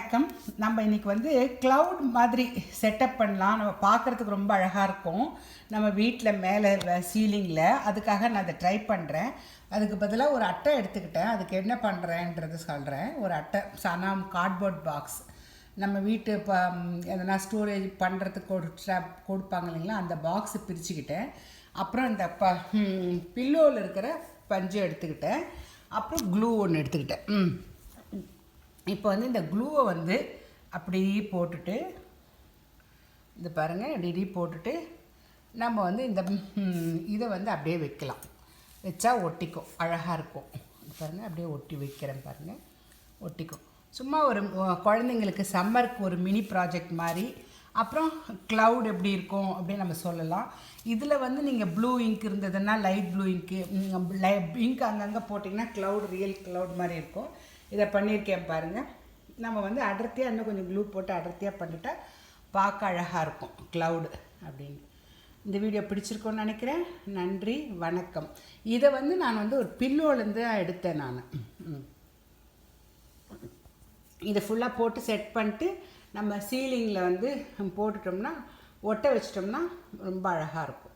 வணக்கம். நம்ம இன்றைக்கி வந்து க்ளவுட் மாதிரி செட்டப் பண்ணலாம். நம்ம பார்க்குறதுக்கு ரொம்ப அழகாக இருக்கும் நம்ம வீட்டில் மேலே சீலிங்கில். அதுக்காக நான் அதை ட்ரை பண்ணுறேன். அதுக்கு பதிலாக ஒரு அட்டை எடுத்துக்கிட்டேன். அதுக்கு என்ன பண்ணுறேன்றது சொல்கிறேன். ஒரு அட்டை சனம் கார்ட்போர்ட் பாக்ஸ், நம்ம வீட்டு இப்போ எதனா ஸ்டோரேஜ் பண்ணுறதுக்கு கொடுப்பாங்க இல்லைங்களா, அந்த பாக்ஸை பிரிச்சுக்கிட்டேன். அப்புறம் இந்த பில்லோவில் இருக்கிற பஞ்சு எடுத்துக்கிட்டேன். அப்புறம் க்ளூ ஒன்று எடுத்துக்கிட்டேன். இப்போ வந்து இந்த க்ளூவை வந்து அப்படியே போட்டுட்டு, இது பாருங்கள், இப்படி போட்டுட்டு நம்ம வந்து இந்த இதை வந்து அப்படியே வைக்கலாம். வச்சா ஒட்டிக்கும், அழகாக இருக்கும். பாருங்கள், அப்படியே ஒட்டி வைக்கிறேன் பாருங்கள், ஒட்டிக்கும். சும்மா ஒரு குழந்தைங்களுக்கு சம்மருக்கு ஒரு மினி ப்ராஜெக்ட் மாதிரி. அப்புறம் க்ளவுட் எப்படி இருக்கும் அப்படின்னு நம்ம சொல்லலாம். இதில் வந்து நீங்கள் ப்ளூ இங்க் இருந்ததுன்னா லைட் ப்ளூ இங்க்கு, இங்க் அங்கங்கே போட்டிங்கன்னா க்ளவுட் ரியல் க்ளவுட் மாதிரி இருக்கும். இதை பண்ணியிருக்கேன் பாருங்கள். நம்ம வந்து அடர்த்தியாக இன்னும் கொஞ்சம் க்ளூ போட்டு அடர்த்தியாக பண்ணிட்டா பார்க்க அழகாக இருக்கும் க்ளவுடு அப்படின்னு. இந்த வீடியோ பிடிச்சிருக்கோன்னு நினைக்கிறேன். நன்றி, வணக்கம். இதை வந்து நான் வந்து ஒரு பில்லோலேருந்து எடுத்தேன் நான். இதை ஃபுல்லாக போட்டு செட் பண்ணிட்டு நம்ம சீலிங்கில் வந்து போட்டுட்டோம்னா, ஒட்ட வச்சிட்டோம்னா ரொம்ப அழகாக இருக்கும்.